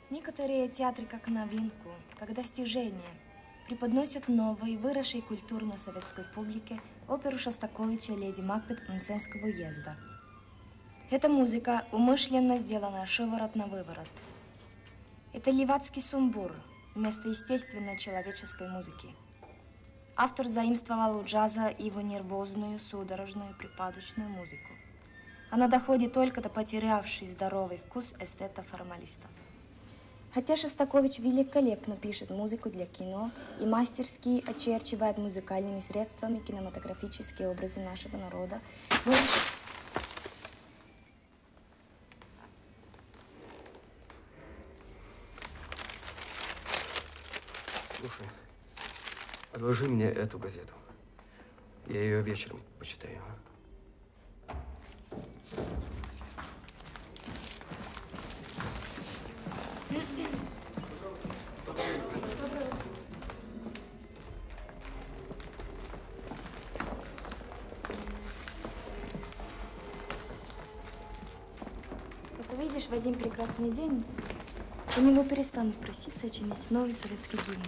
Некоторые театры как новинку, как достижение, преподносят новой, выросшей культурно-советской публике оперу Шостаковича «Леди Макбет» Мценского уезда. Эта музыка умышленно сделана шиворот на выворот. Это левацкий сумбур вместо естественной человеческой музыки. Автор заимствовал у джаза его нервозную, судорожную, припадочную музыку. Она доходит только до потерявшей здоровый вкус эстетов-формалистов. Хотя Шостакович великолепно пишет музыку для кино и мастерски очерчивает музыкальными средствами кинематографические образы нашего народа, Слушай, отложи мне эту газету. Я ее вечером почитаю. Видишь, в один прекрасный день у него перестанут просить сочинить новый советский гимн.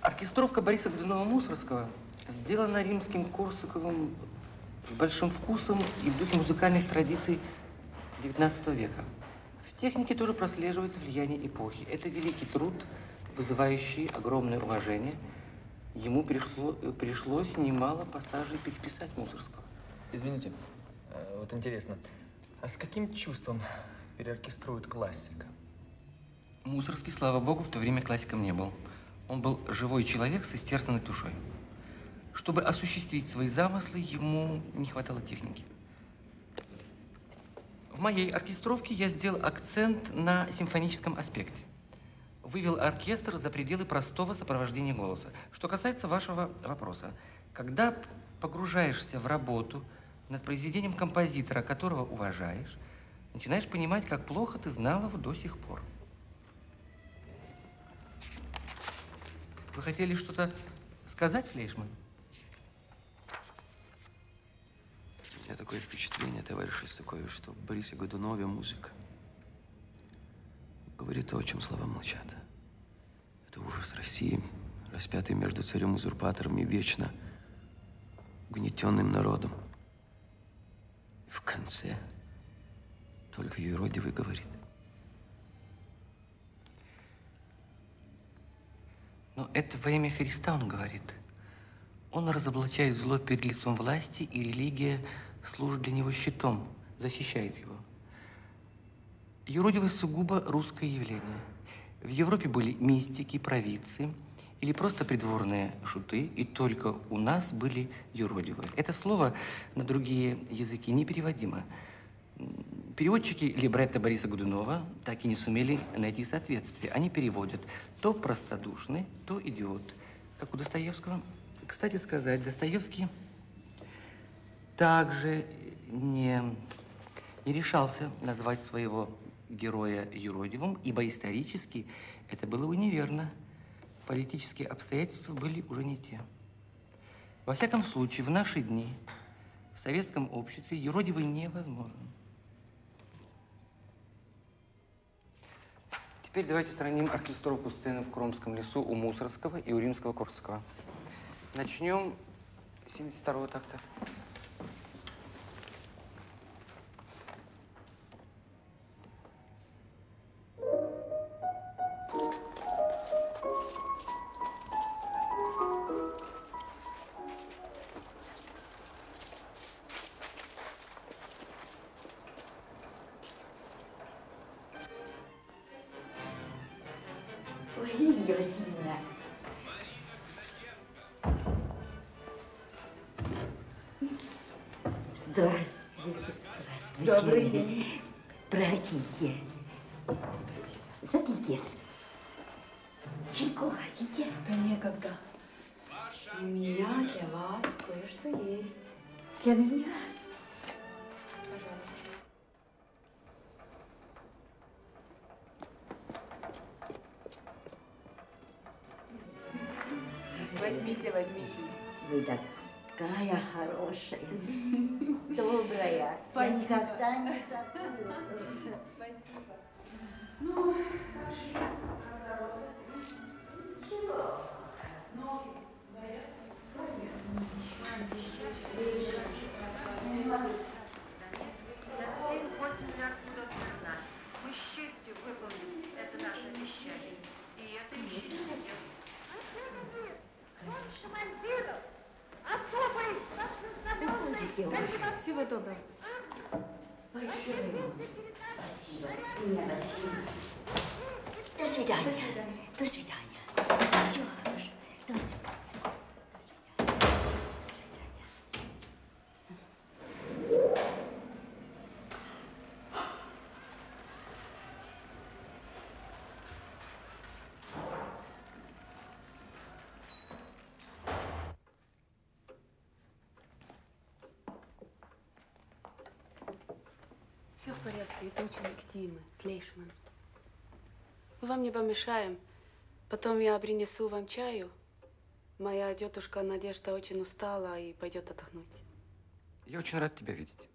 Оркестровка Бориса Годунова-Мусоргского сделана римским Корсаковым с большим вкусом и в духе музыкальных традиций XIX века. В технике тоже прослеживается влияние эпохи. Это великий труд, вызывающий огромное уважение. Ему пришлось немало пассажей переписать Мусоргского. Извините, вот интересно, а с каким чувством переоркеструет классика? Мусоргский, слава богу, в то время классиком не был. Он был живой человек с истерзанной душой. Чтобы осуществить свои замыслы, ему не хватало техники. В моей оркестровке я сделал акцент на симфоническом аспекте. Вывел оркестр за пределы простого сопровождения голоса. Что касается вашего вопроса, когда погружаешься в работу над произведением композитора, которого уважаешь, начинаешь понимать, как плохо ты знал его до сих пор. Вы хотели что-то сказать, Флейшман? У меня такое впечатление, товарищ Шостакович, что в Борисе Годунове музыка говорит то, о чем слова молчат. Это ужас России, распятый между царем-узурпатором и вечно угнетенным народом. И в конце только юродивый говорит. Но это во имя Христа он говорит. Он разоблачает зло перед лицом власти, и религия служит для него щитом, защищает его. Юродивость сугубо русское явление. В Европе были мистики, провидцы или просто придворные шуты, и только у нас были юродивые. Это слово на другие языки непереводимо. Переводчики либретто Бориса Годунова так и не сумели найти соответствие. Они переводят то простодушный, то идиот, как у Достоевского. Кстати сказать, Достоевский также не решался назвать своего героя юродивым, ибо исторически это было бы неверно. Политические обстоятельства были уже не те. Во всяком случае, в наши дни в советском обществе юродивый невозможен. Теперь давайте сравним оркестровку сцены в Кромском лесу у Мусоргского и у Римского-Корсакова. Начнем с 72-го такта. Ой, Лилия Васильевна. Здравствуйте, здравствуйте. Добрый день. Проходите. Садитесь. Чайку хотите? Да некогда. У меня для вас кое-что есть. Для меня? Пожалуйста. Возьмите, возьмите. Вы такая хорошая, добрая. Спасибо. Я никогда не забуду. Спасибо. Ну, Чего? Мы с честью выполним это наше обещание. И это еще не конец. Уходите уже. всего доброго. Большое вам спасибо, Нина Васильевна. До свидания. До свидания. Всего хорошего. До свидания. До свидания. До свидания. Все в порядке, это ученик Тимы, Флейшман. Мы вам не помешаем. Потом я принесу вам чаю. Моя тетушка Надежда очень устала и пойдет отдохнуть. Я очень рад тебя видеть.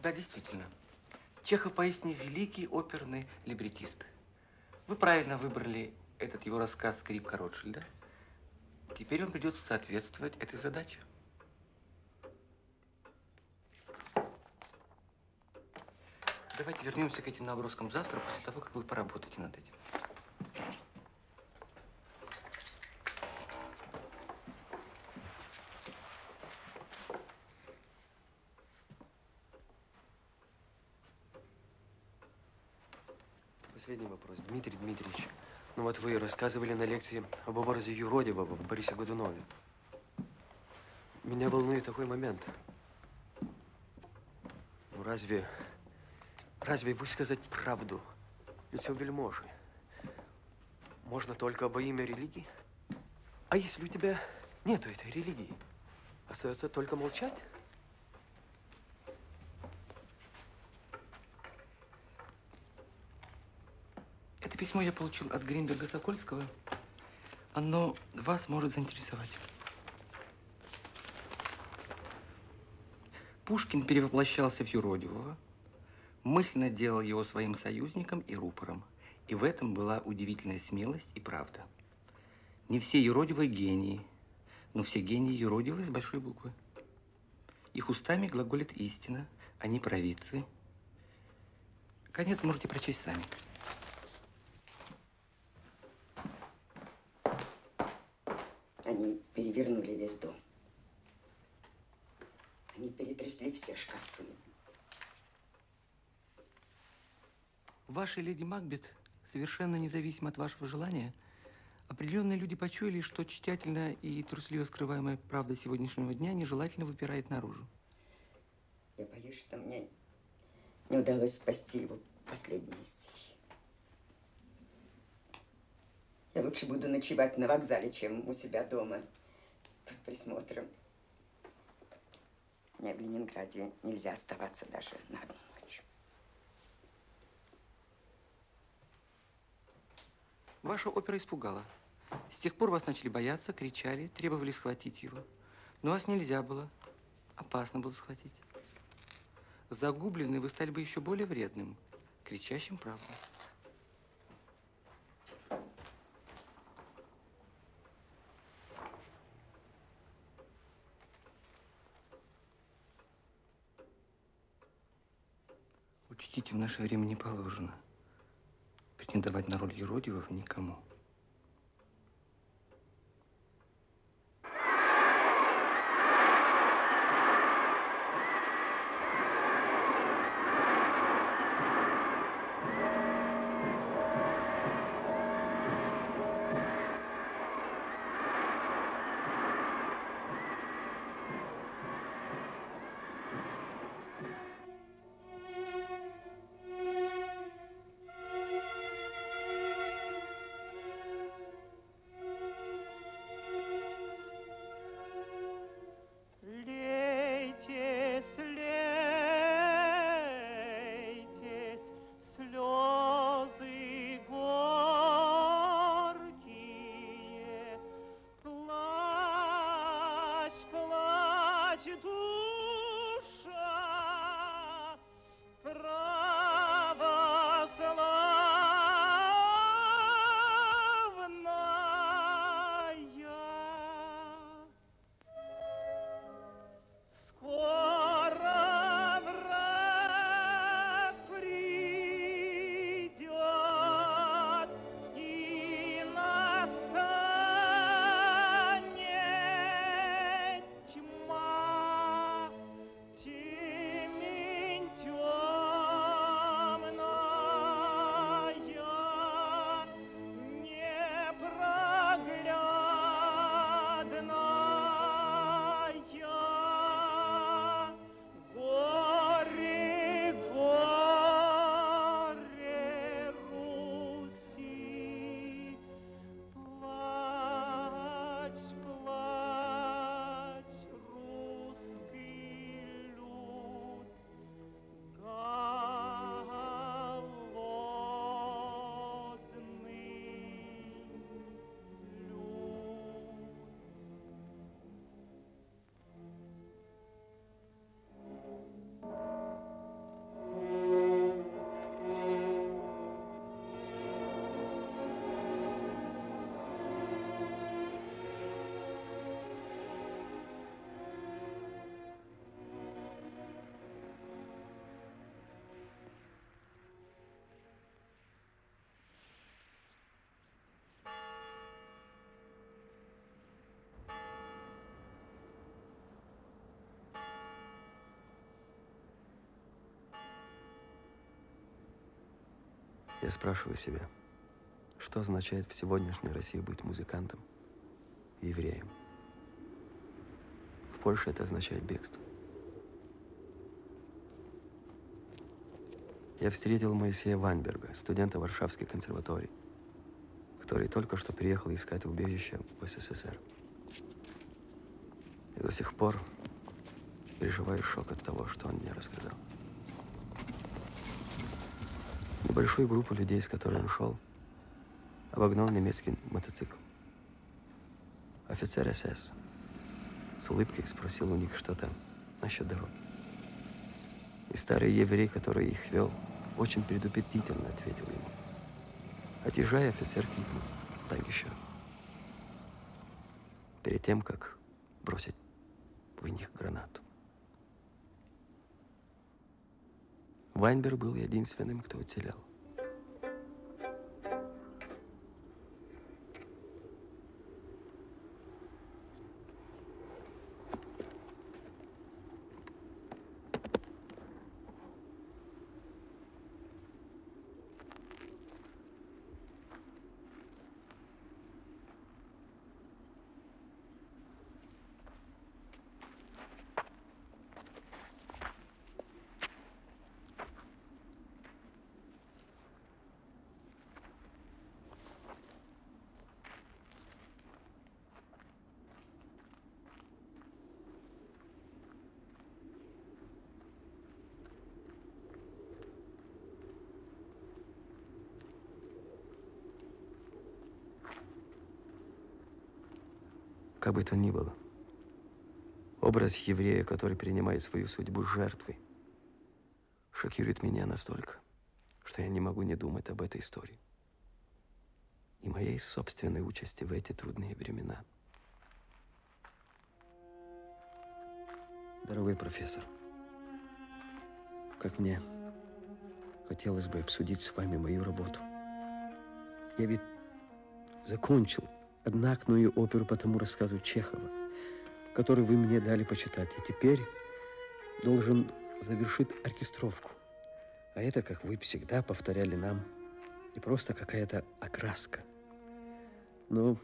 Да, действительно. Чехов поистине великий оперный либретист. Вы правильно выбрали этот его рассказ «Скрипка Ротшильда». Теперь вам придется соответствовать этой задаче. Давайте вернемся к этим наброскам завтра, после того, как вы поработаете над этим. Последний вопрос. Дмитрий Дмитриевич, ну вот вы рассказывали на лекции об образе Юродивого в Борисе Годунове. Меня волнует такой момент. Ну разве высказать правду лицу вельможи можно только во имя религии? А если у тебя нету этой религии, остается только молчать? Это письмо я получил от Гринберга Сокольского. Оно вас может заинтересовать. Пушкин перевоплощался в юродивого, мысленно делал его своим союзником и рупором. И в этом была удивительная смелость и правда. Не все юродивые гении, но все гении юродивые с большой буквы. Их устами глаголит истина, они провидцы. Конец можете прочесть сами. Они перевернули весь дом. Они перетрясли все шкафы. Ваша леди Макбет, совершенно независимо от вашего желания, определенные люди почуяли, что тщательно и трусливо скрываемая правда сегодняшнего дня нежелательно выпирает наружу. Я боюсь, что мне не удалось спасти его последние стихи. Я лучше буду ночевать на вокзале, чем у себя дома под присмотром. Мне в Ленинграде нельзя оставаться даже на одну ночь. Ваша опера испугала. С тех пор вас начали бояться, кричали, требовали схватить его. Но вас нельзя было, опасно было схватить. Загубленный вы стали бы еще более вредным, кричащим правду. Учтите, в наше время не положено претендовать на роль юродивого никому. Я спрашиваю себя, что означает в сегодняшней России быть музыкантом и евреем? В Польше это означает бегство. Я встретил Моисея Вайнберга, студента Варшавской консерватории, который только что приехал искать убежище в СССР. И до сих пор переживаю шок от того, что он мне рассказал. Небольшую группу людей, с которой он шел, обогнал немецкий мотоцикл. Офицер СС с улыбкой спросил у них что-то насчет дороги. И старый еврей, который их вел, очень предупредительно ответил ему. Отъезжая, офицер крикнул «Dankeschön», перед тем, как бросить в них гранату. Вайнберг был единственным, кто уцелел. Как бы то ни было, образ еврея, который принимает свою судьбу жертвой, шокирует меня настолько, что я не могу не думать об этой истории и моей собственной участи в эти трудные времена. Дорогой профессор, как мне хотелось бы обсудить с вами мою работу. Я ведь закончил одноактную оперу по тому рассказу Чехова, который вы мне дали почитать, и теперь должен завершить оркестровку. А это, как вы всегда повторяли нам, не просто какая-то окраска, но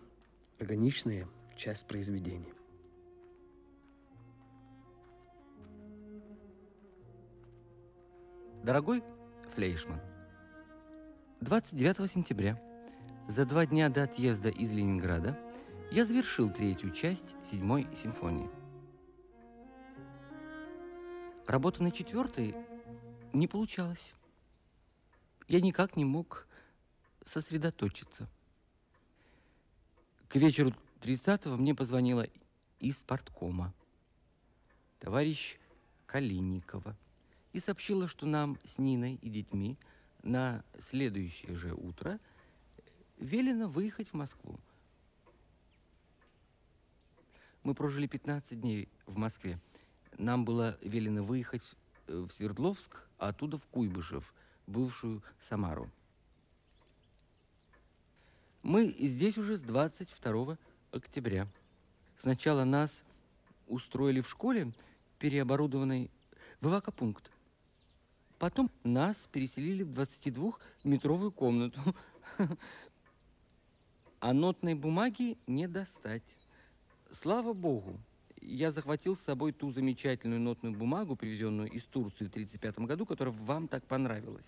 органичная часть произведения. Дорогой Флейшман, 29 сентября, за 2 дня до отъезда из Ленинграда, я завершил 3-ю часть 7-й симфонии. Работа на 4-й не получалась. Я никак не мог сосредоточиться. К вечеру 30-го мне позвонила из парткома товарищ Калинникова и сообщила, что нам с Ниной и детьми на следующее же утро велено выехать в Москву. Мы прожили 15 дней в Москве. Нам было велено выехать в Свердловск, а оттуда в Куйбышев, бывшую Самару. Мы здесь уже с 22 октября. Сначала нас устроили в школе, переоборудованной в эвакопункт. Потом нас переселили в 22-метровую комнату. А нотной бумаги не достать. Слава Богу, я захватил с собой ту замечательную нотную бумагу, привезенную из Турции в 1935 году, которая вам так понравилась.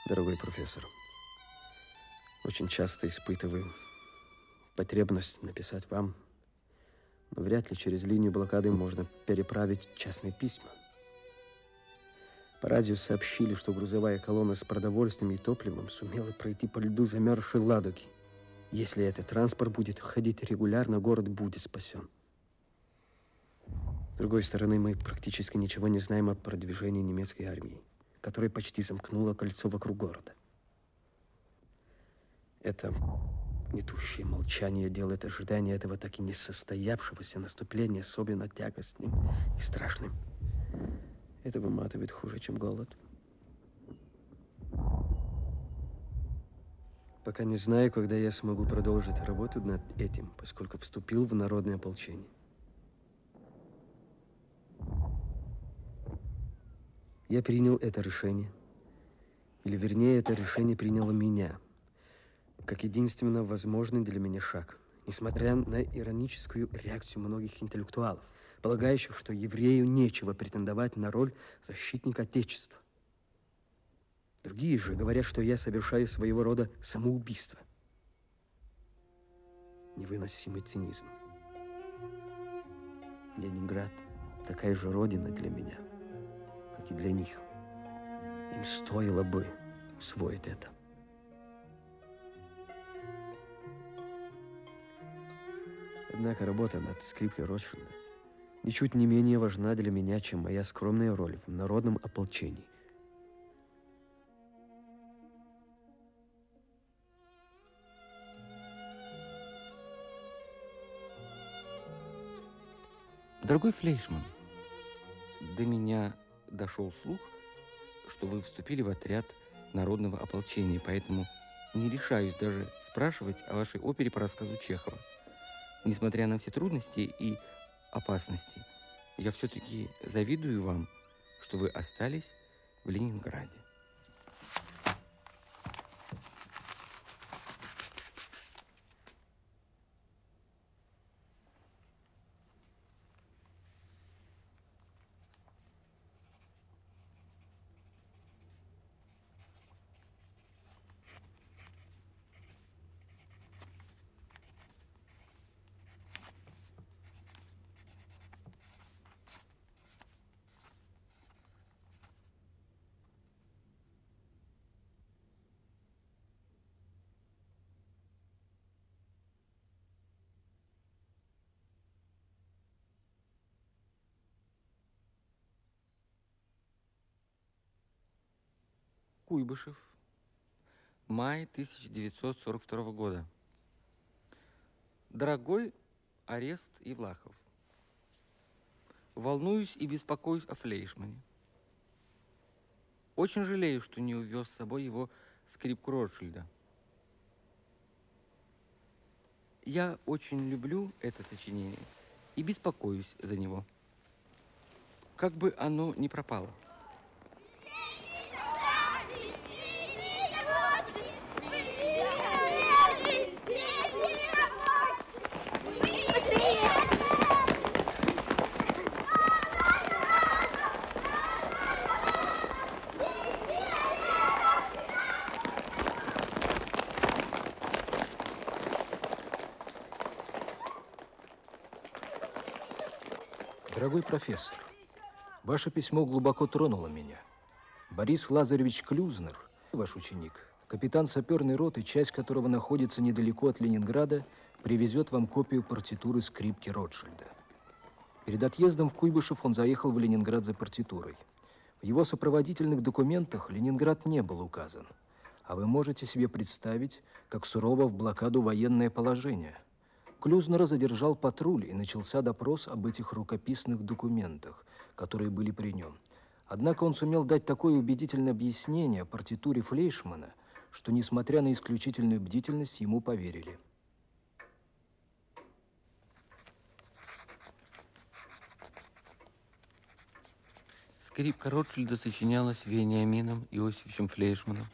Дорогой профессор, очень часто испытываю потребность написать вам, но вряд ли через линию блокады можно переправить частные письма. По радио сообщили, что грузовая колонна с продовольствием и топливом сумела пройти по льду замерзшей Ладоги. Если этот транспорт будет ходить регулярно, город будет спасен. С другой стороны, мы практически ничего не знаем о продвижении немецкой армии, которая почти замкнула кольцо вокруг города. Это гнетущее молчание делает ожидание этого так и не состоявшегося наступления особенно тягостным и страшным. Это выматывает хуже, чем голод. Пока не знаю, когда я смогу продолжить работу над этим, поскольку вступил в народное ополчение. Я принял это решение. Или, вернее, это решение приняло меня, как единственно возможный для меня шаг, несмотря на ироническую реакцию многих интеллектуалов, полагающих, что еврею нечего претендовать на роль защитника Отечества. Другие же говорят, что я совершаю своего рода самоубийство. Невыносимый цинизм. Ленинград – такая же родина для меня, как и для них. Им стоило бы усвоить это. Однако работа над скрипкой Ротшильда ничуть не менее важна для меня, чем моя скромная роль в народном ополчении. Дорогой Флейшман, до меня дошел слух, что вы вступили в отряд народного ополчения, поэтому не решаюсь даже спрашивать о вашей опере по рассказу Чехова. Несмотря на все трудности и опасности, я все-таки завидую вам, что вы остались в Ленинграде. Куйбышев, май 1942 года. Дорогой Арест Евлахов, волнуюсь и беспокоюсь о Флейшмане. Очень жалею, что не увез с собой его скрипку Ротшильда. Я очень люблю это сочинение и беспокоюсь за него. Как бы оно ни пропало. Дорогой профессор, ваше письмо глубоко тронуло меня. Борис Лазаревич Клюзнер, ваш ученик, капитан саперной роты, часть которого находится недалеко от Ленинграда, привезет вам копию партитуры скрипки Ротшильда. Перед отъездом в Куйбышев он заехал в Ленинград за партитурой. В его сопроводительных документах Ленинград не был указан. А вы можете себе представить, как сурово в блокаду военное положение. Клюзнера задержал патруль, и начался допрос об этих рукописных документах, которые были при нем. Однако он сумел дать такое убедительное объяснение о партитуре Флейшмана, что, несмотря на исключительную бдительность, ему поверили. Скрипка Ротшильда сочинялась Вениамином Иосифовичем Флейшманом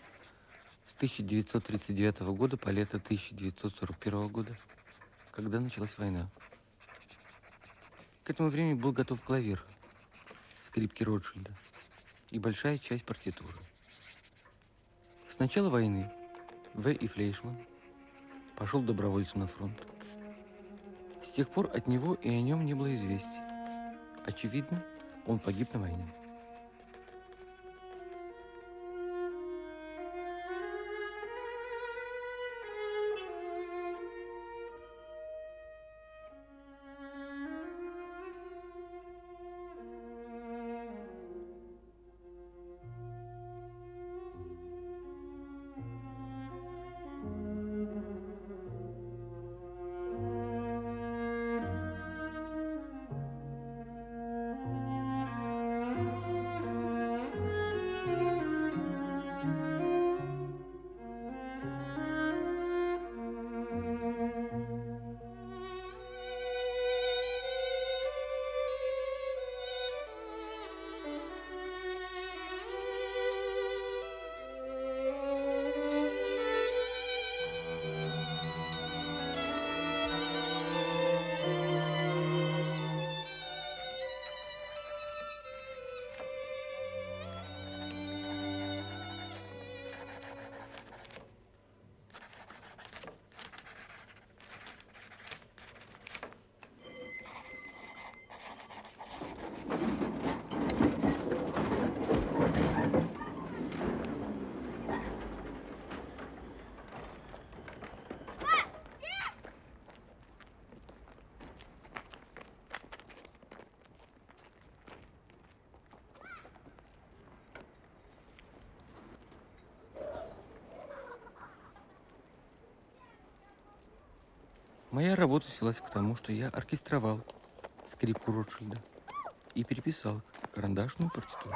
с 1939 года по лето 1941 года, когда началась война. К этому времени был готов клавир скрипки Ротшильда и большая часть партитуры. С начала войны В. и Флейшман пошел добровольцем на фронт. С тех пор от него и о нем не было известий. Очевидно, он погиб на войне. Моя работа свелась к тому, что я оркестровал скрипку Ротшильда и переписал карандашную партитуру.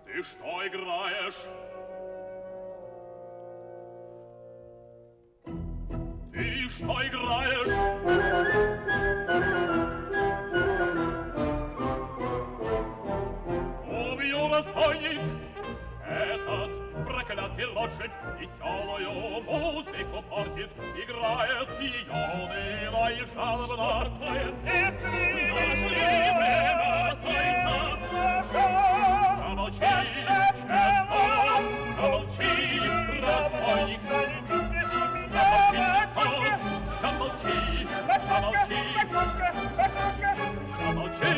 Ты что играешь? Ты что играешь? Убью, разбойник! Этот проклятый Ротшильд веселую музыку портит, играет пьяный и жалобно. Если нашли время стоится, замолчи, честно, замолчи, разбойник. Замолчи, замолчи, замолчи, замолчи,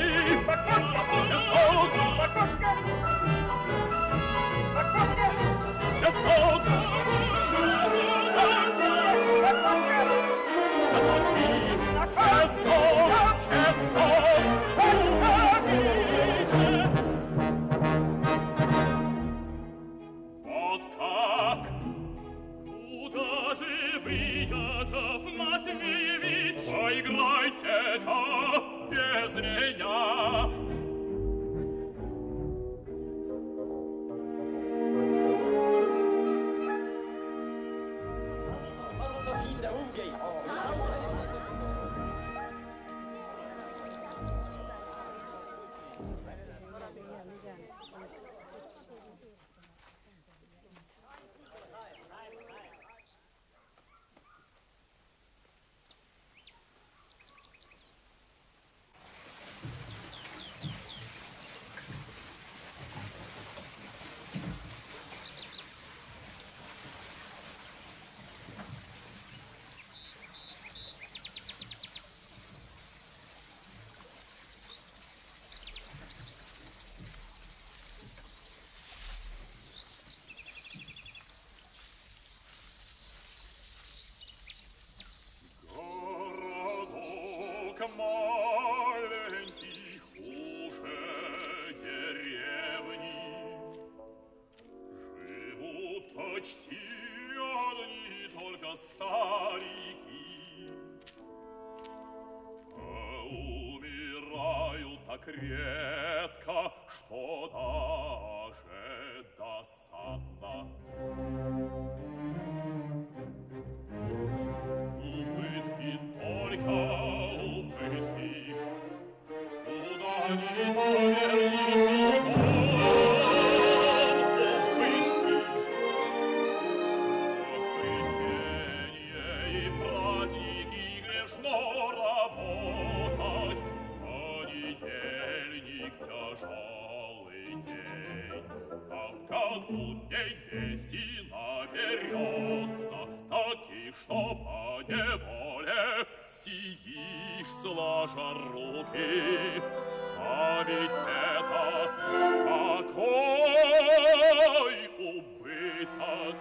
замолчи, почти одни только старики. А умирают так редко, что даже досадно. Убытки, только убытки, куда ни повернись, убытки. Воскресенье и в праздники грешно работать, понедельник тяжелый день, а в году дней 200 наберется, таких, что по неволе сидишь, сложа руки. А ведь это какой убыток!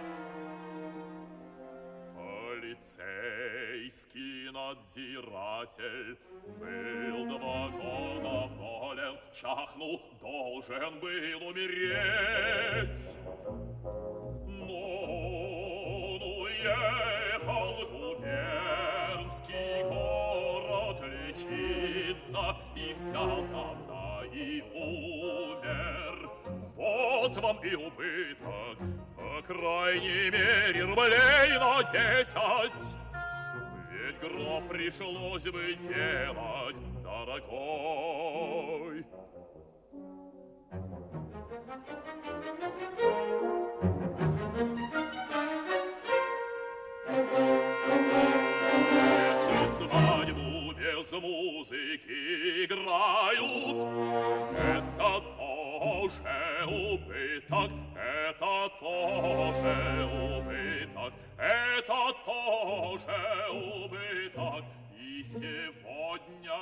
Полицейский надзиратель был 2 года болен, чахнул, должен был умереть. Но он уехал в губернский город лечиться и взял там и умер. Вот вам и убыток, по крайней мере, рублей на 10. Ведь гроб пришлось бы делать дорогой. Если свадьбу без музыки играют, это тоже убыток, это тоже убыток, это тоже убыток. И сегодня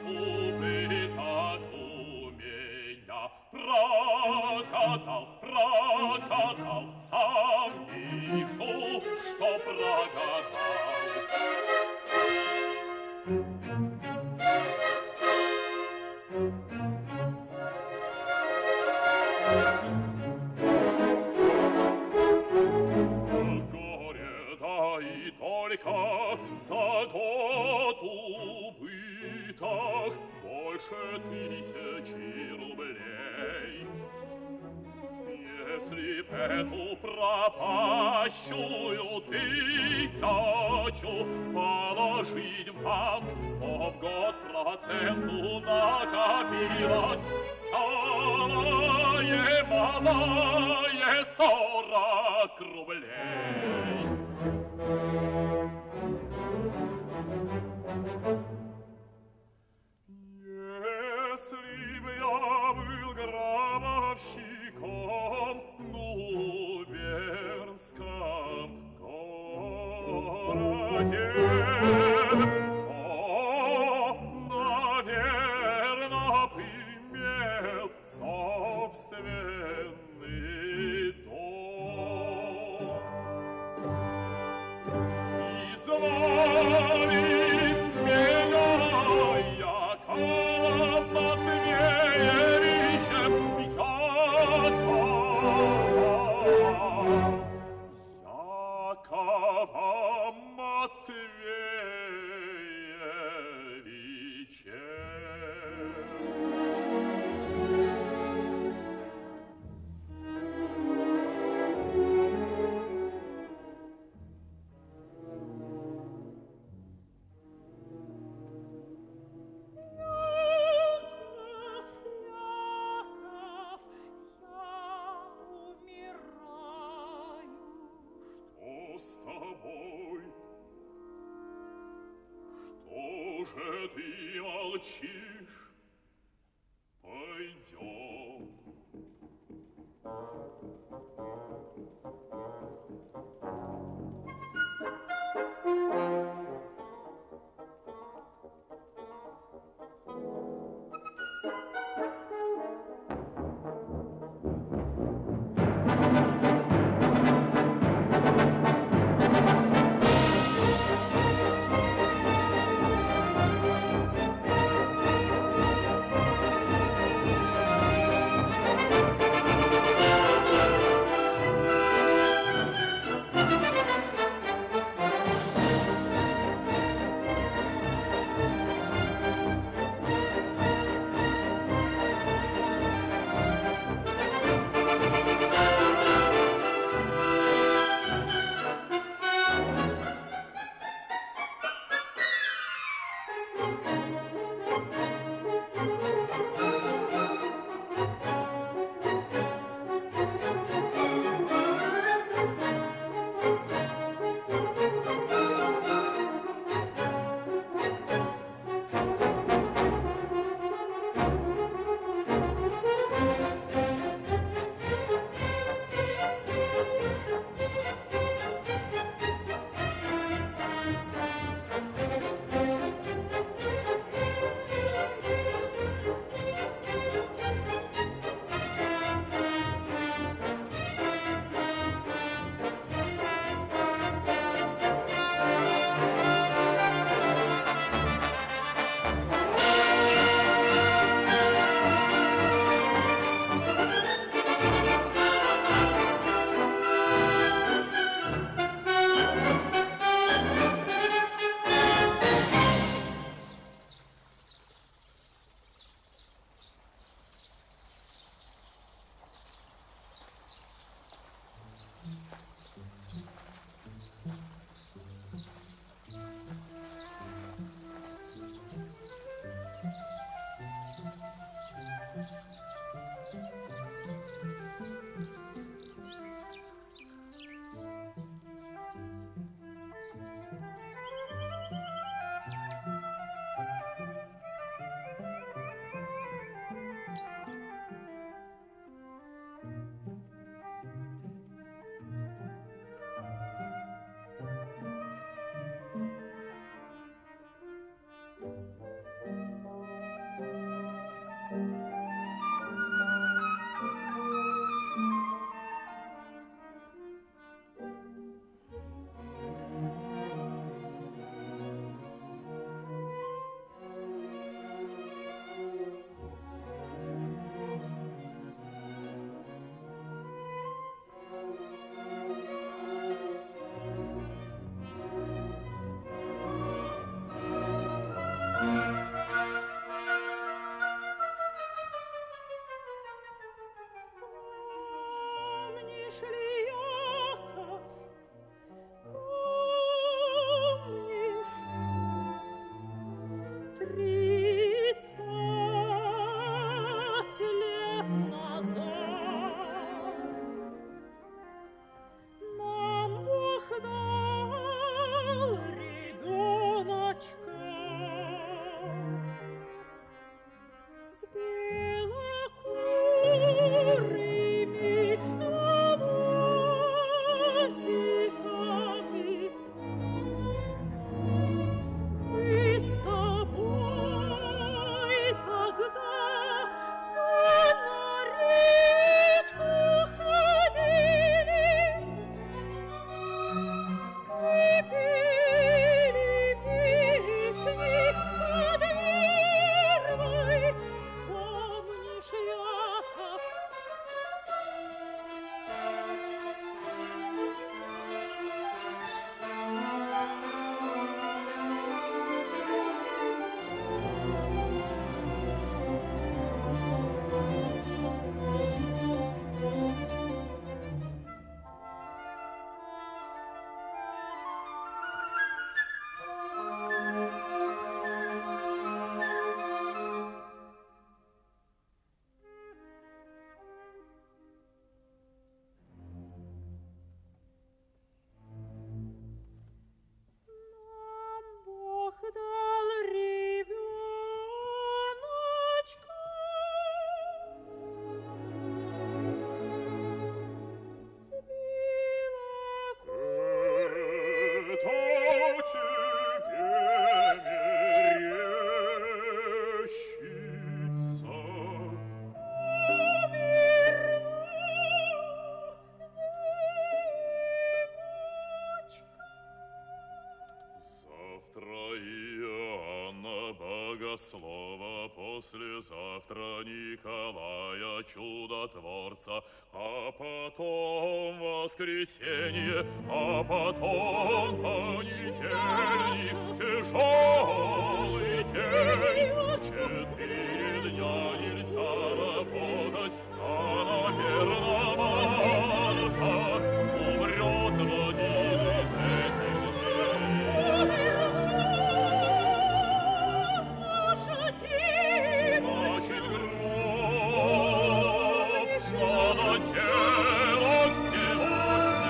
убыток у меня прогадал, сам вижу, что прогадал. Горе, да и только за год убыток больше 1000 рублей. Если б эту пропащую 1000 положить в банк, то в год проценту накопилось самое малое 40 рублей. Если б я был гробовщиком в губернском городе, то, наверно, б имел собственный дом. И звали меня Яковом Матвеевичем, Яковом же ты молчишь? Пойдем. Слово послезавтра Николая Чудотворца, а потом воскресенье, а потом понедельник, тяжелый день. 4 дня нельзя работать, а, наверно, Марфа умрет в один из этих дней. Очень гроб надо делать сегодня.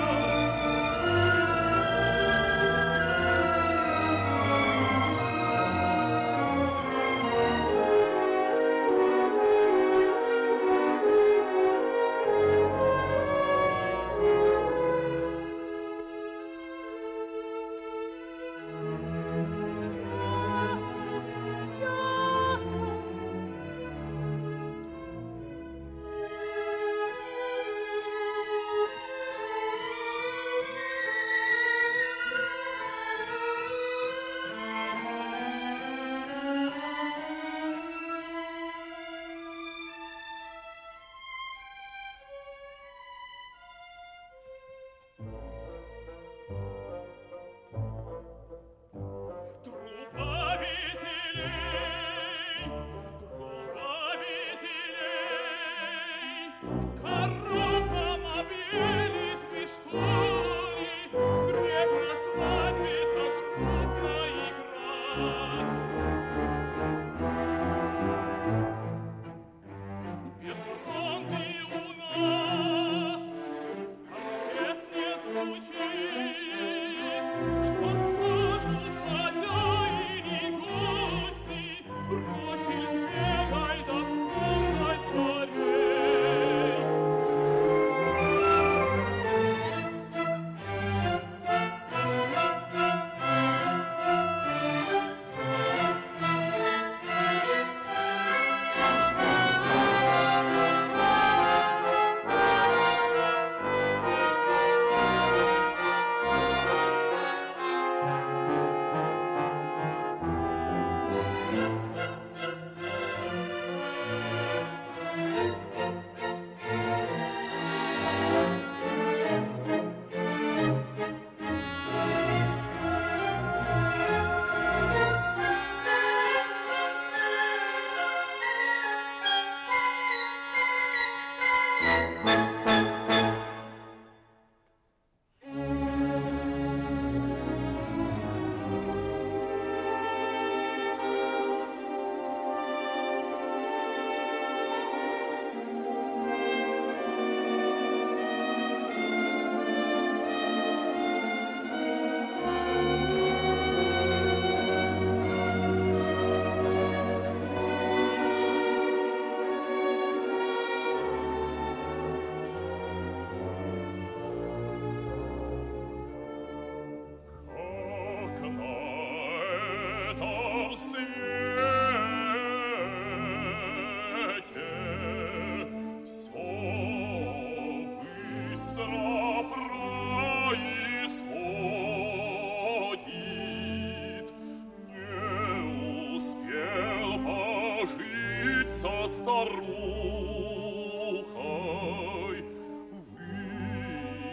старухой,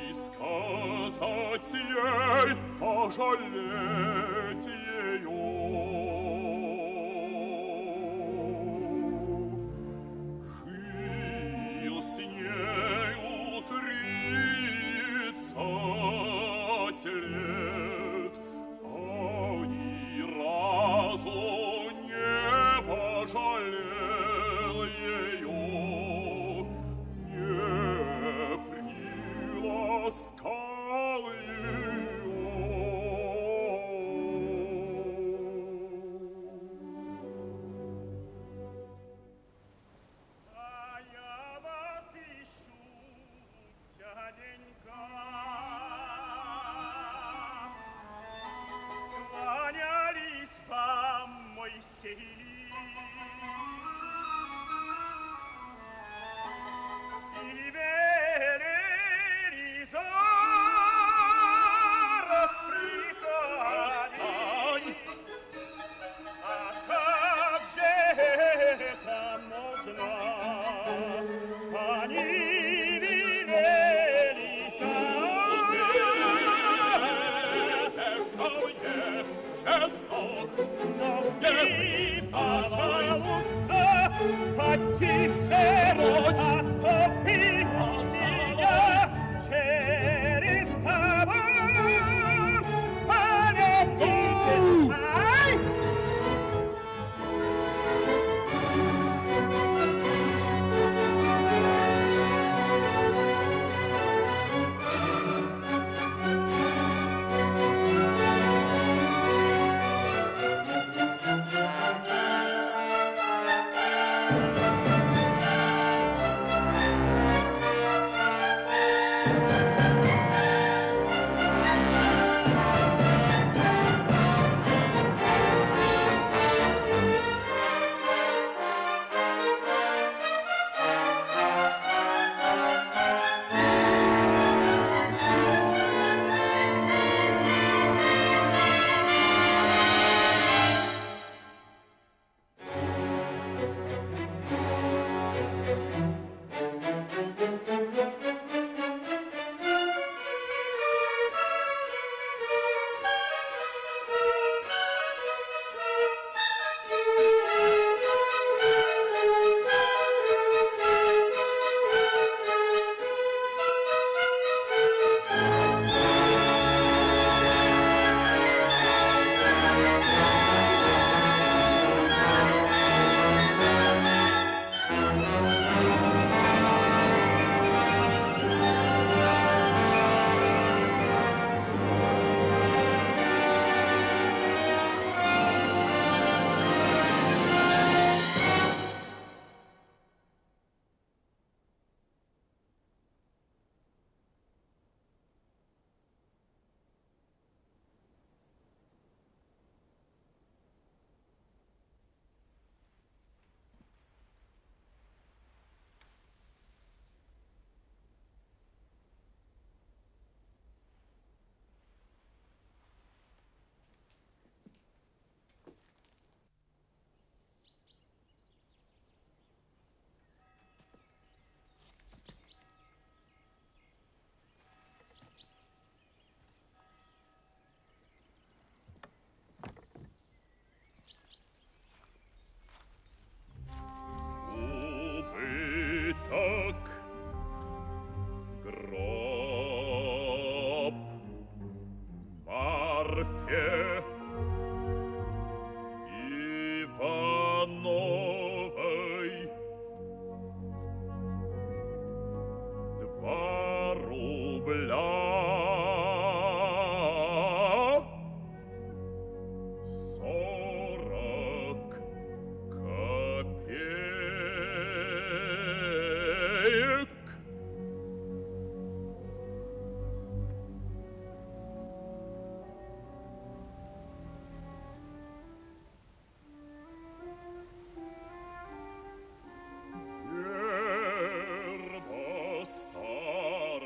высказать ей, пожалеть ее. Жил с нею 30 лет, а ни разу не пожалел ее, не приласкал ее. Верба старая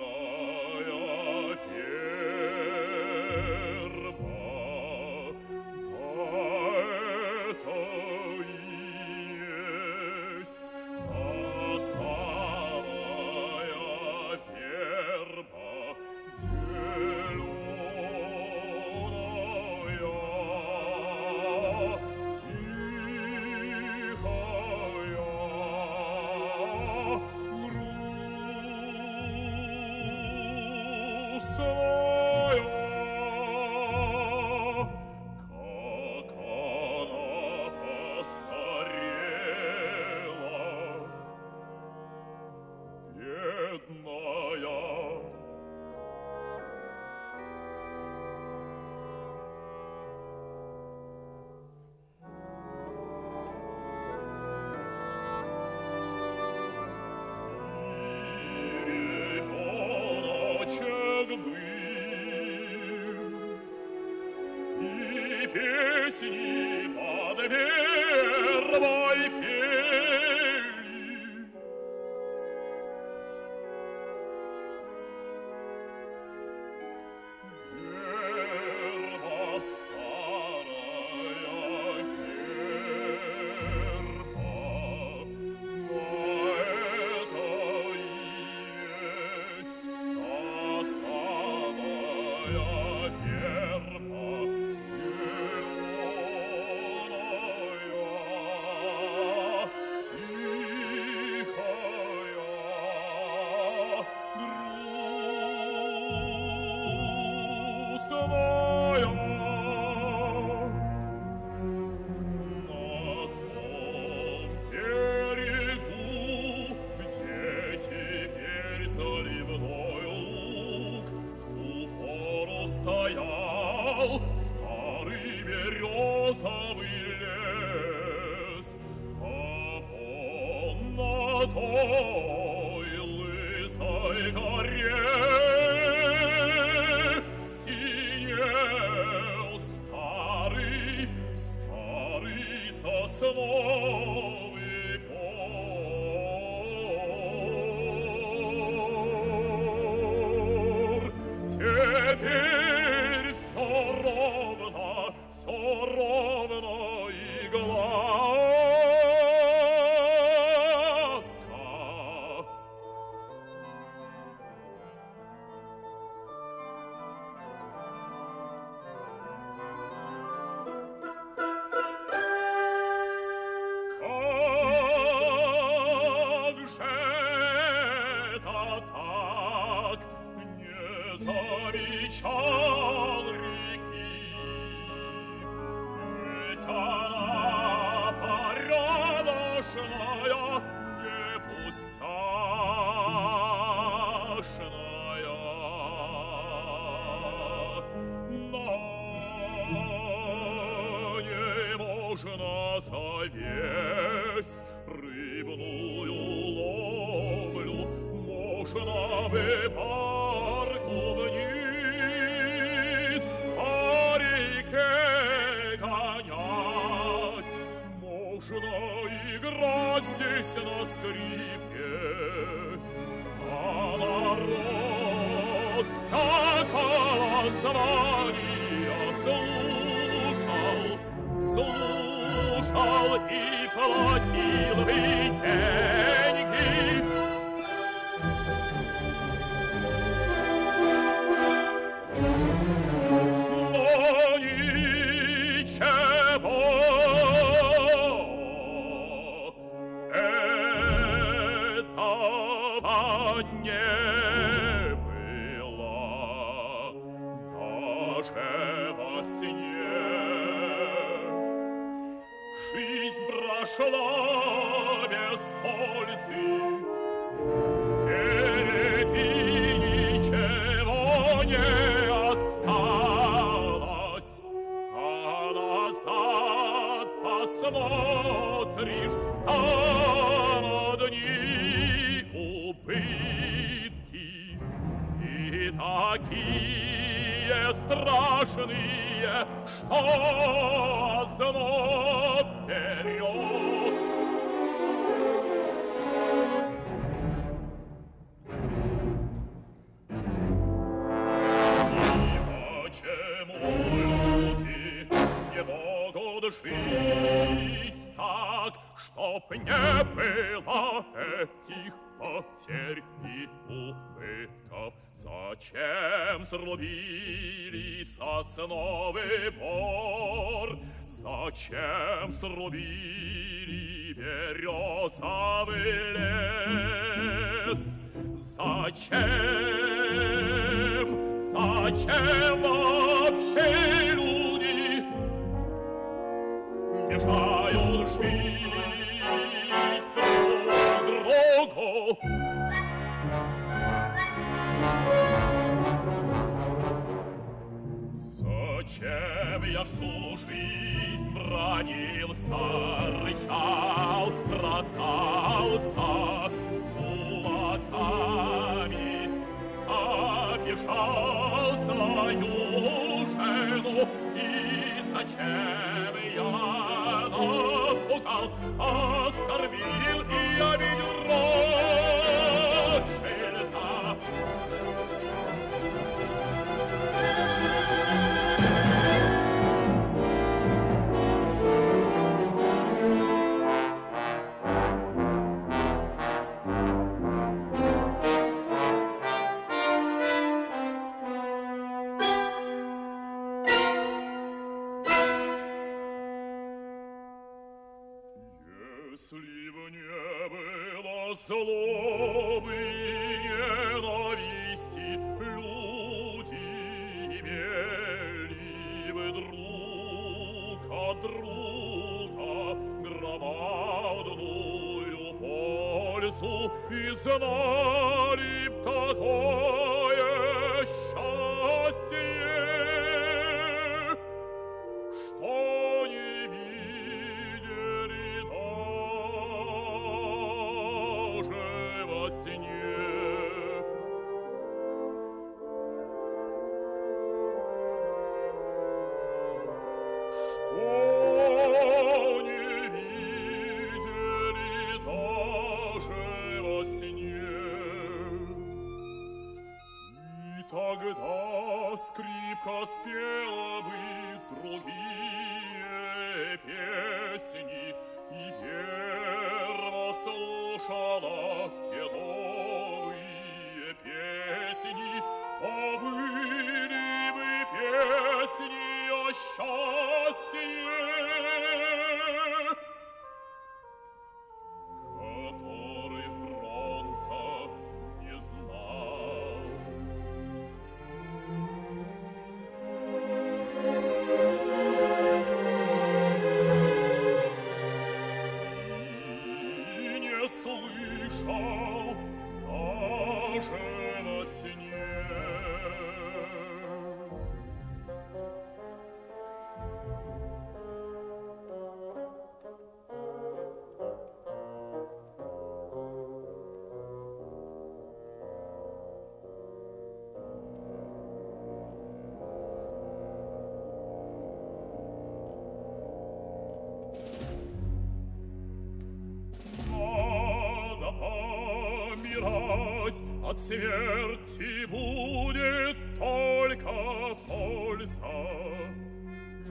Зачем срубили сосновый бор? Зачем срубили березовый лес? Зачем зачем вообще люди мешают жить друг другу? Зачем я всю жизнь бранился, рычал, бросался с кулаками, обижал свою жену, и зачем я напугал, оскорбил и обидел Ротшильда? Если бы не было злобы и ненависти, люди имели бы друг от друга громадную пользу и знали б такое счастье, что не видели даже во сне. Что не видели даже во сне. И тогда скрипка спела бы другие песни, и верно слушала те новые песни, а были бы песни о счастье, который бронза не знал. И не слышал даже во сне. Надо помирать, от смерти будет только польза.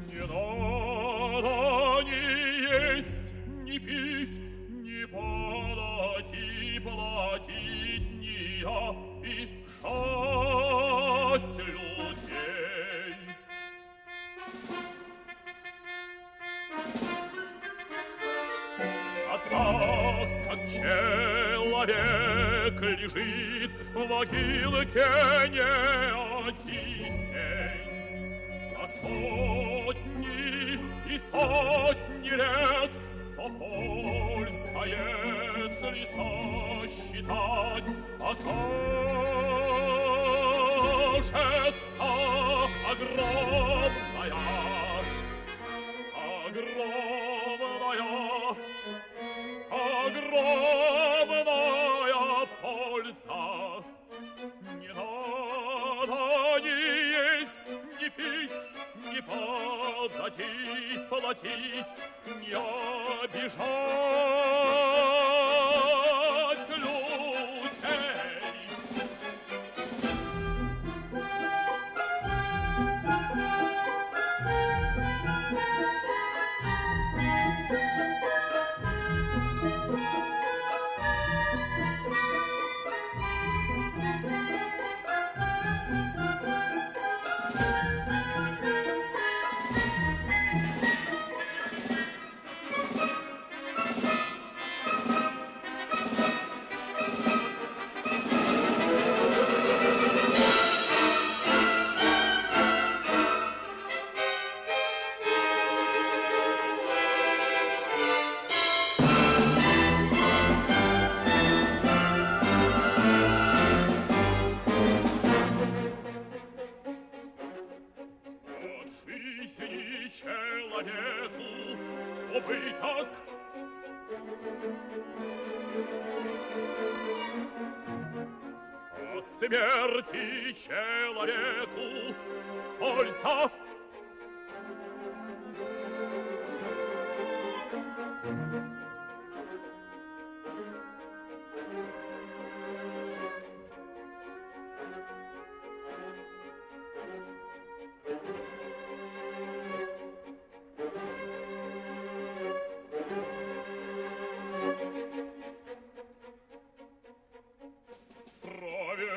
Не надо ни есть, ни пить, ни падать и платить, ни обижать людей. А так как человек лежит в могилке не один день, а сотни и сотни лет, то польза, если сосчитать, окажется огромная, огромная польза. Не надо ни есть, ни пить, ни подать и платить, не обижать людей. бы так. От смерти человеку польза.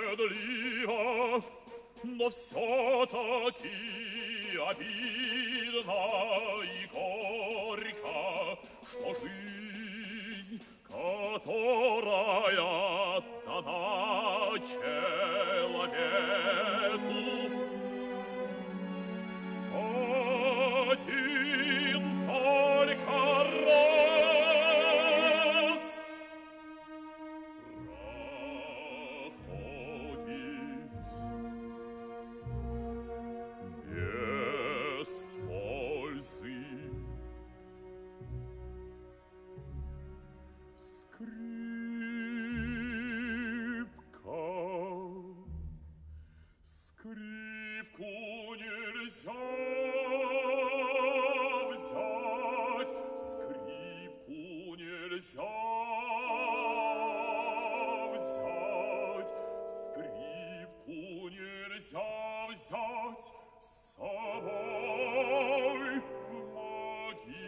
Справедливо, но все-таки обидно и горько, что жизнь, которая дана человеку, один только раз проходит без пользы. Скрипка, скрипку нельзя взять, скрипку нельзя взять, скрипку нельзя взять с собой в могилу.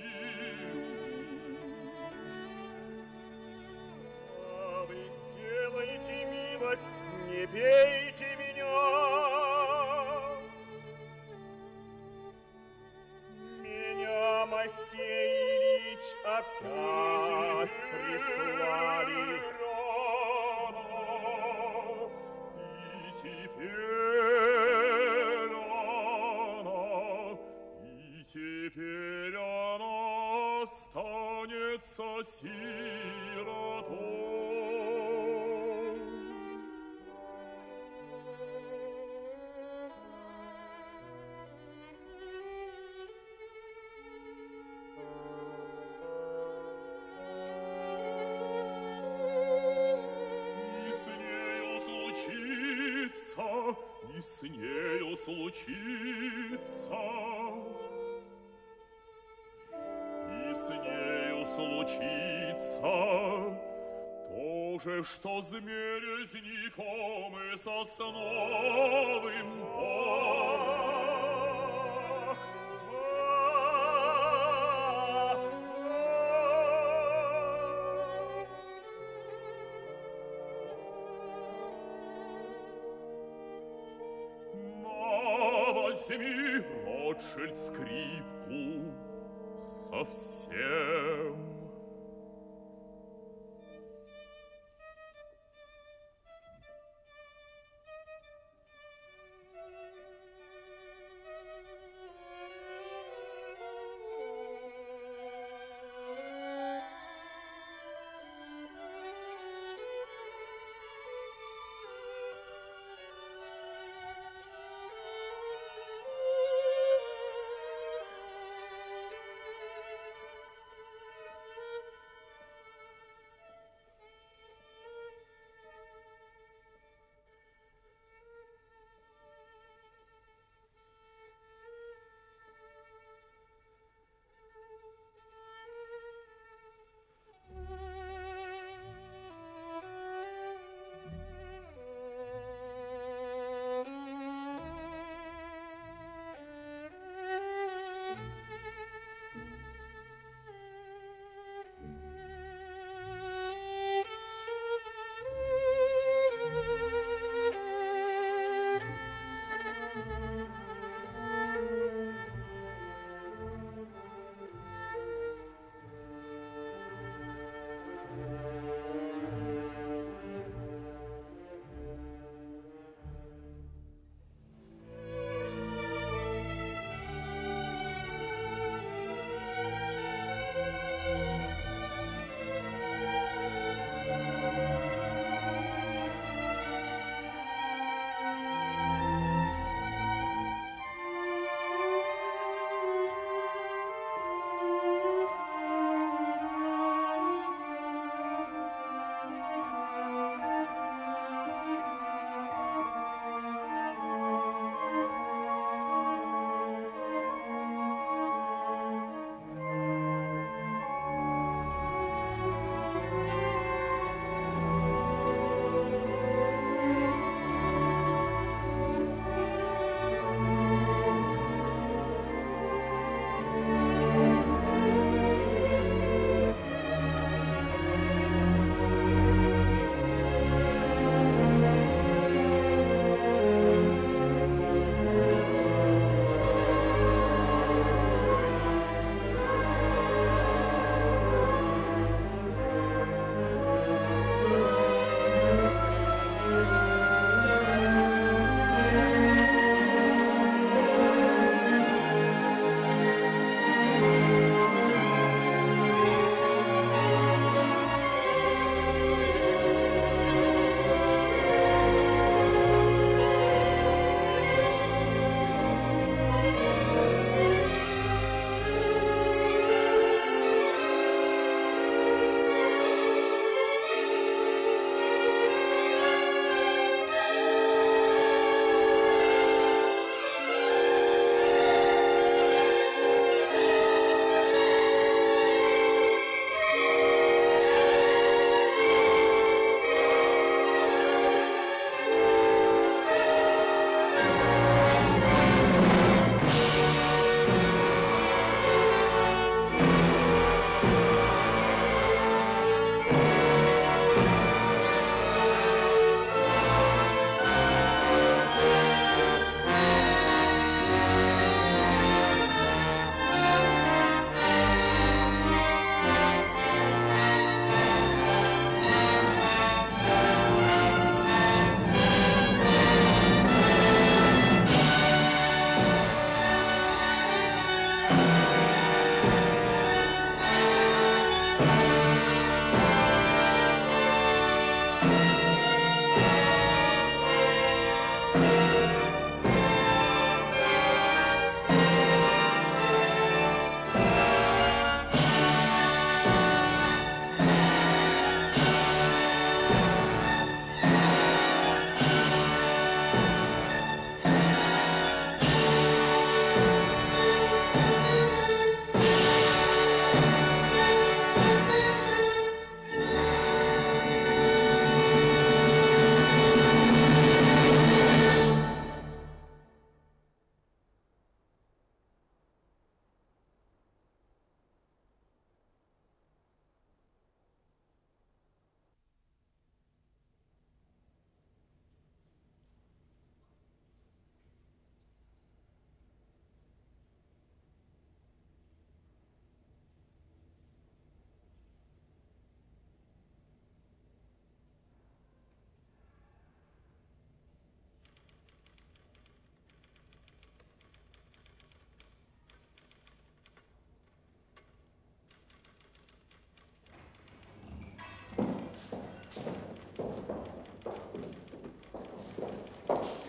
А вы сделайте милость, не бейте меня. Меня Мостей Ильич опять прислали. Теперь она останется сиротой. И с нею случится, и с нею случится, и с нею случится то же, что с березняком и сосновым бором. Возьми, Ротшильд, скрипку совсем.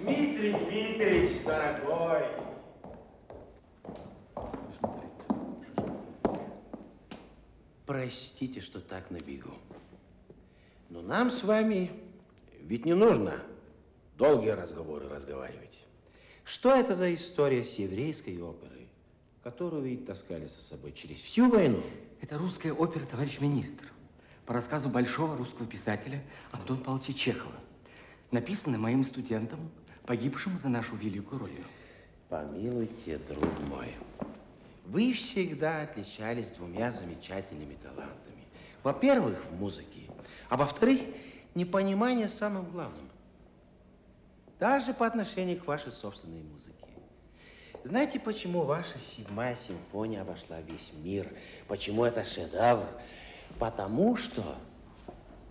Дмитрий Дмитриевич, дорогой. Простите, что так набегу. Но нам с вами ведь не нужно долгие разговоры разговаривать. Что это за история с еврейской оперой, которую вы таскали за собой через всю войну? Это русская опера, товарищ министр, по рассказу большого русского писателя Антона Павловича Чехова, написанная моим студентом, погибшим за нашу великую родину. Помилуйте, друг мой. Вы всегда отличались двумя замечательными талантами. Во-первых, в музыке, а во-вторых, непонимание самым главным. Даже по отношению к вашей собственной музыке. Знаете, почему ваша 7-я симфония обошла весь мир? Почему это шедевр? Потому что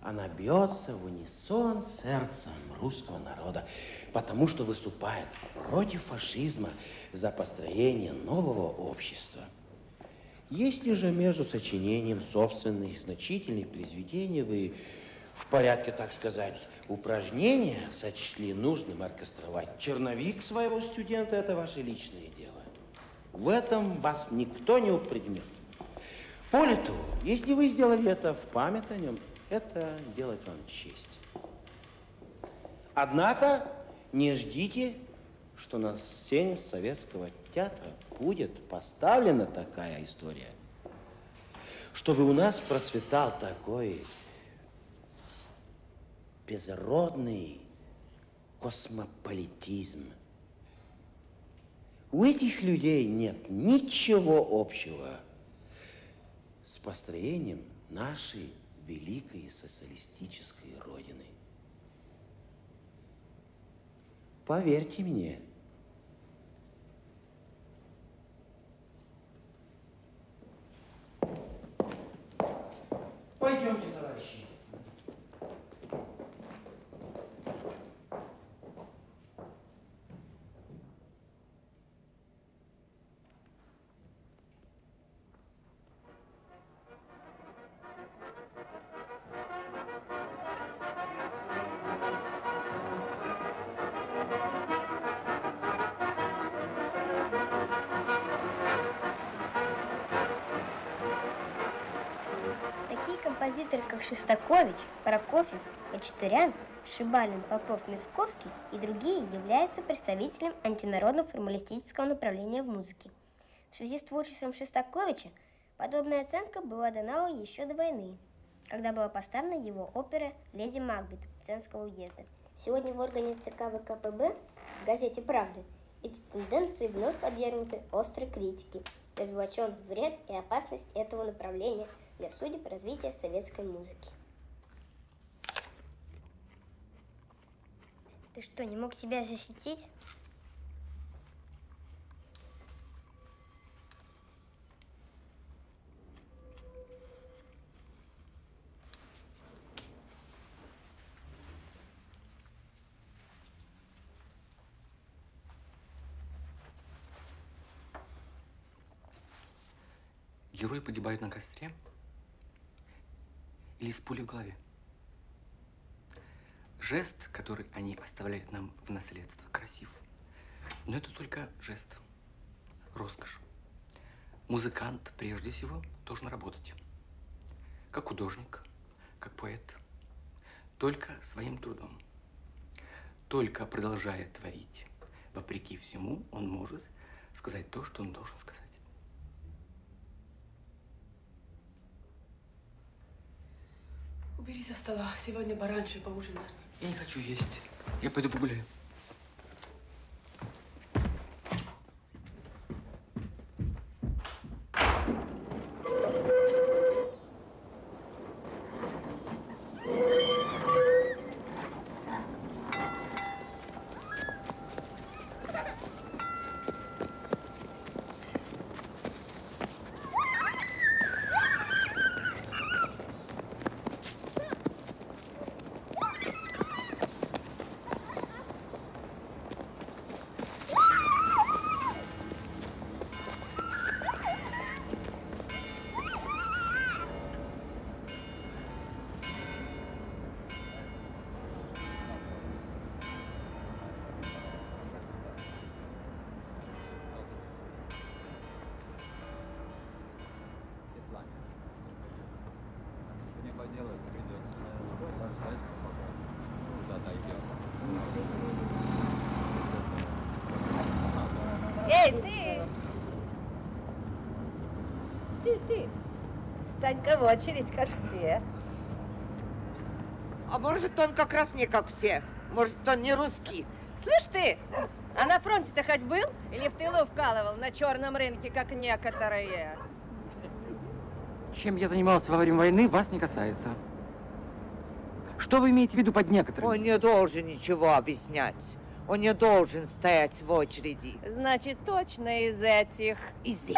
она бьется в унисон с сердцем русского народа. Потому что выступает против фашизма, за построение нового общества. Если же между сочинением собственных значительных произведений вы в порядке, так сказать, упражнения сочли нужным оркестровать черновик своего студента, это ваше личное дело. В этом вас никто не упрекнет. Более того, если вы сделали это в память о нем, это делает вам честь. Однако не ждите, что на сцене советского театра будет поставлена такая история, чтобы у нас процветал такой безродный космополитизм. У этих людей нет ничего общего с построением нашей великой социалистической Родины. Поверьте мне. Пойдемте, товарищи. Композиторы, как Шостакович, Прокофьев, Хачатурян, Шибалин, Попов, Мясковский и другие являются представителем антинародного формалистического направления в музыке. В связи с творчеством Шостаковича подобная оценка была дана еще до войны, когда была поставлена его опера «Леди Макбет» Мценского уезда. Сегодня в органе ЦК ВКПБ в газете «Правда» эти тенденции вновь подвергнуты острой критике. Разоблачен вред и опасность этого направления для судеб развития советской музыки. Ты что, не мог себя защитить? Герои погибают на костре или с пулей в голове. Жест, который они оставляют нам в наследство, красив. Но это только жест, роскошь. Музыкант, прежде всего, должен работать. Как художник, как поэт. Только своим трудом. Только продолжая творить, вопреки всему, он может сказать то, что он должен сказать. Убери со стола. Сегодня пораньше поужинаем. Я не хочу есть. Я пойду погуляю. Эй, ты! Ты! Стань-ка в очередь, как все. А может, он как раз не как все? Может, он не русский? Слышь ты, а на фронте-то хоть был? Или в тылу вкалывал на черном рынке, как некоторые? Чем я занимался во время войны, вас не касается. Что вы имеете в виду под некоторыми? Он не должен ничего объяснять. Он не должен стоять в очереди. Значит, точно из этих. Из этих.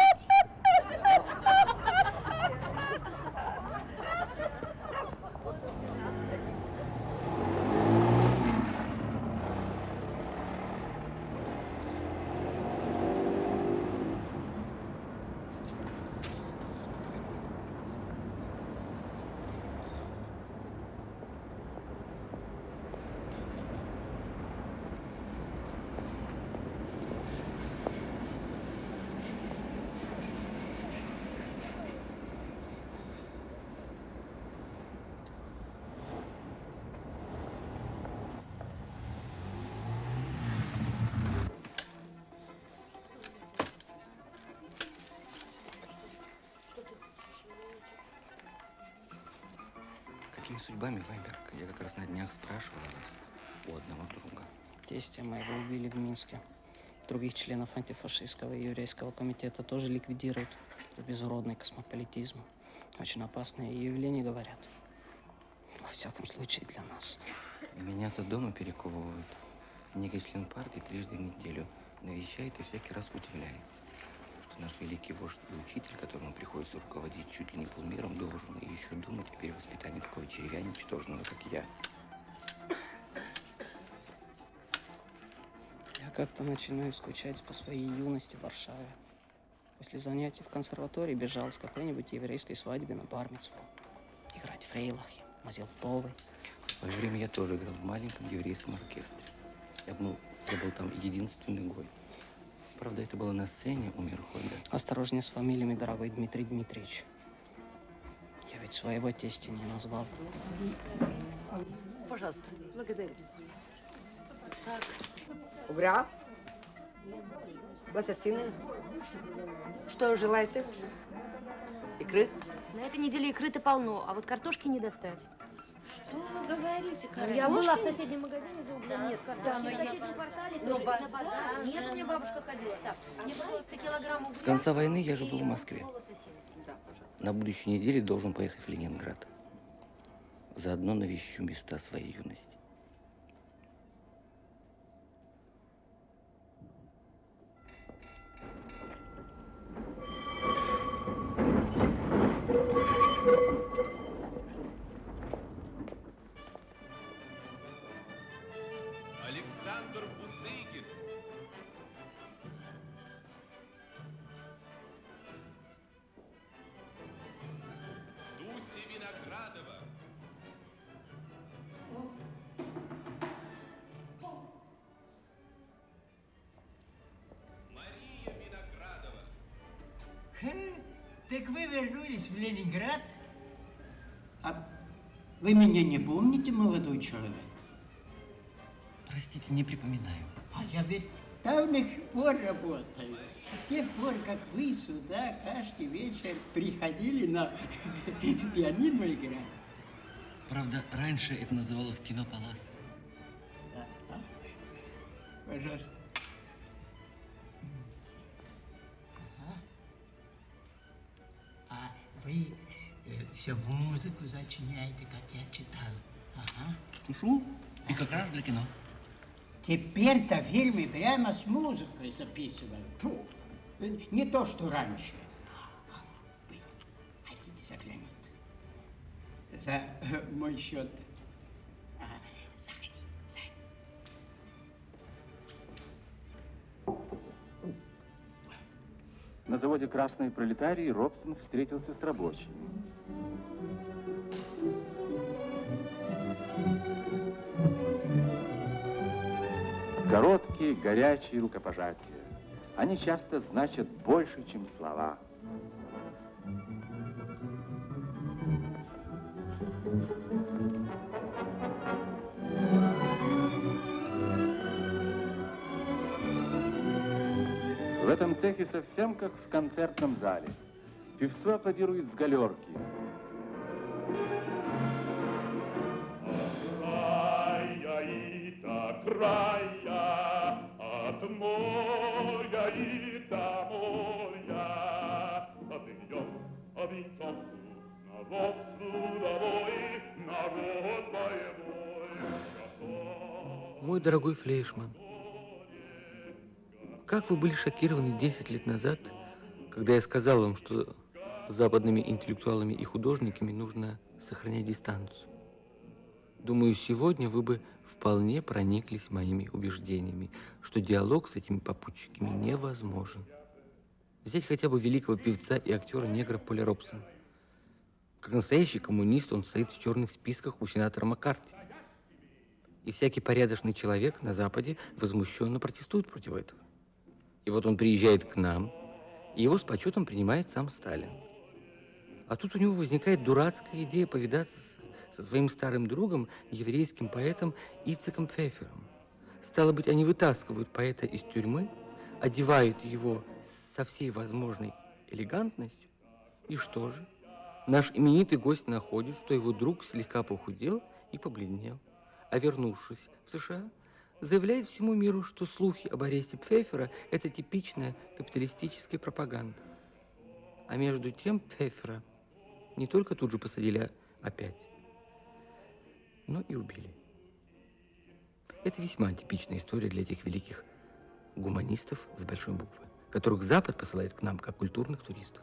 Какими судьбами, Вайберг? Я как раз на днях спрашивал о вас у одного друга. Тестя моего убили в Минске. Других членов антифашистского и еврейского комитета тоже ликвидируют за безуродный космополитизм. Очень опасные явления, говорят. Во всяком случае, для нас. Меня-то дома перековывают. Некий член партии трижды в неделю навещает и всякий раз удивляется, что наш великий вождь и учитель, которому приходится руководить чуть ли не полмиром, должен еще думать о перевоспитании такого червя ничтожного, как я. Я как-то начинаю скучать по своей юности в Варшаве. После занятий в консерватории бежал с какой-нибудь еврейской свадьбы на бар-мицву. Играть в фрейлахе, мазелтовой. В свое время я тоже играл в маленьком еврейском оркестре. Я был там единственный гой. Правда, это было на сцене у Мирхольда. Осторожнее с фамилиями, дорогой Дмитрий Дмитриевич. Я ведь своего тестя не назвал. Пожалуйста. Благодарю. Так. Угря. Лососины. Что желаете? Икры? На этой неделе икры-то полно, а вот картошки не достать. Что вы говорите, картошки? Я была в соседнем магазине за углом. Нет, картошки. Да, но в соседнем квартале но тоже. базар. На базар. Нет, у меня бабушка ходила. Так, мне, пожалуйста, килограмм угля. С конца войны я живу в Москве. Да, пожалуйста. На будущей неделе должен поехать в Ленинград. Заодно навещу места своей юности. Александр Бусыгин. Дуся Виноградова. Мария Виноградова. Так вы вернулись в Ленинград? А вы меня не помните, молодой человек? Простите, не припоминаю. А я ведь с давних пор работаю. С тех пор, как вы сюда каждый вечер приходили на пианино играть. Правда, раньше это называлось кино «Палас». Ага. Пожалуйста. Ага. А вы все музыку сочиняете, как я читал. Ага. Тушу. И как раз для кино. Теперь-то фильмы прямо с музыкой записывают. Фу. Не то, что раньше. Вы хотите заглянуть? За мой счет. Заходи, заходи. На заводе «Красный пролетарий» Робсон встретился с рабочими. Короткие, горячие рукопожатия. Они часто значат больше, чем слова. этом цехе совсем как в концертном зале. Певцу аплодируют с галерки. Края, от моря и до моря, об винтовку, народ трудовой, народ боевой. Мой дорогой Флейшман, как вы были шокированы 10 лет назад, когда я сказал вам, что с западными интеллектуалами и художниками нужно сохранять дистанцию. Думаю, сегодня вы бы вполне прониклись моими убеждениями, что диалог с этими попутчиками невозможен. Взять хотя бы великого певца и актера негра Поля Робсона. Как настоящий коммунист он стоит в черных списках у сенатора Маккарти. И всякий порядочный человек на Западе возмущенно протестует против этого. И вот он приезжает к нам, и его с почетом принимает сам Сталин. А тут у него возникает дурацкая идея повидаться со своим старым другом, еврейским поэтом Ицхаком Пфеффером. Стало быть, они вытаскивают поэта из тюрьмы, одевают его со всей возможной элегантностью. И что же? Наш именитый гость находит, что его друг слегка похудел и побледнел. А вернувшись в США, заявляет всему миру, что слухи об аресте Пфеффера – это типичная капиталистическая пропаганда. А между тем Пфеффера не только тут же посадили опять, но и убили. Это весьма типичная история для этих великих гуманистов с большой буквы, которых Запад посылает к нам как культурных туристов.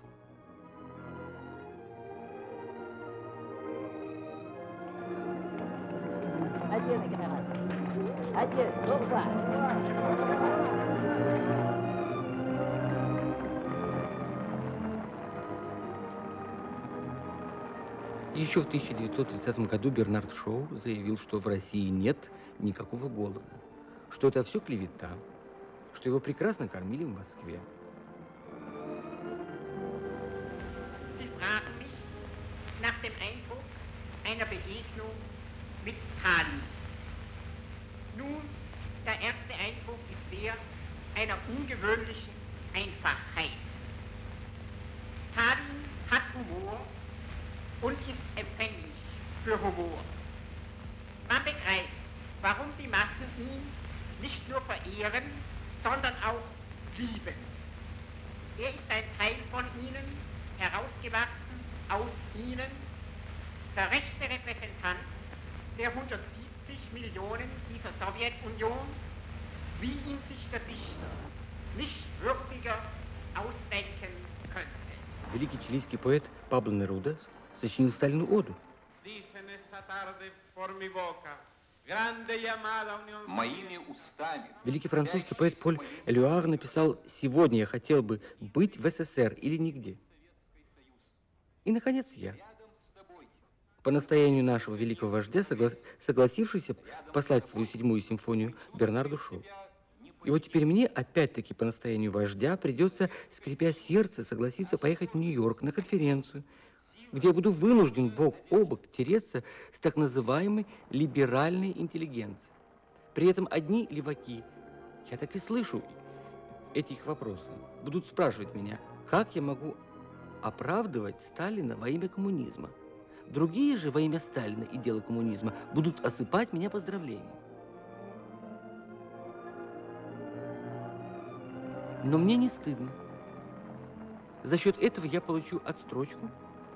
Один, генерал. Один, друга. Еще в 1930 году Бернард Шоу заявил, что в России нет никакого голода, что это все клевета, что его прекрасно кормили в Москве. Sie fragen mich nach dem Eindruck einer Begegnung mit Stalin. Nun, der erste Eindruck ist der einer ungewöhnlichen Einfachheit. Stalin hat Humor und ist empfänglich für Humor. Man begreift, warum die Massen ihn nicht nur verehren, sondern auch lieben. Er ist ein Teil von ihnen, herausgewachsen aus ihnen, der rechte Repräsentant der 170 Millionen dieser Sowjetunion, wie ihn sich der Dichter nicht würdiger ausdenken könnte. Великий чилийский поэт Пабло Неруда сочинил Сталину оду. Моими устами. Великий французский поэт Поль Элюар написал: «Сегодня я хотел бы быть в СССР или нигде». И, наконец, я. По настоянию нашего великого вождя, согласившийся послать свою 7-ю симфонию Бернарду Шоу. И вот теперь мне, опять-таки по настоянию вождя, придется, скрипя сердце, согласиться поехать в Нью-Йорк на конференцию, где я буду вынужден бок о бок тереться с так называемой либеральной интеллигенцией. При этом одни леваки, я так и слышу этих вопросов, будут спрашивать меня, как я могу оправдывать Сталина во имя коммунизма. Другие же во имя Сталина и дела коммунизма будут осыпать меня поздравлениями. Но мне не стыдно. За счет этого я получу отстрочку,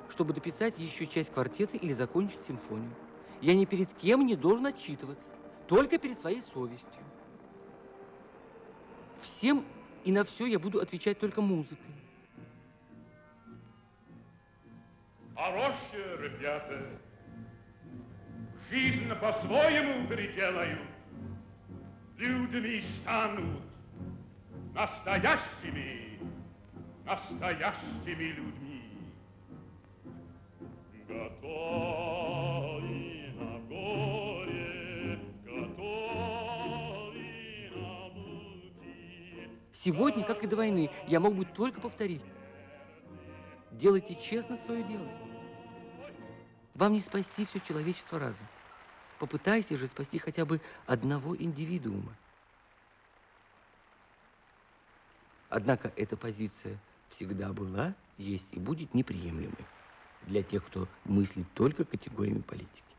чтобы дописать еще часть квартета или закончить симфонию. Я ни перед кем не должен отчитываться, только перед своей совестью. Всем и на все я буду отвечать только музыкой. Хорошие ребята, жизнь по-своему переделают, людьми станут настоящими людьми. Готовы на горе, готовы на пути. Сегодня, как и до войны, я мог бы только повторить. Делайте честно свое дело. Вам не спасти все человечество разом. Попытайтесь же спасти хотя бы одного индивидуума. Однако эта позиция всегда была, есть и будет неприемлемой для тех, кто мыслит только категориями политики.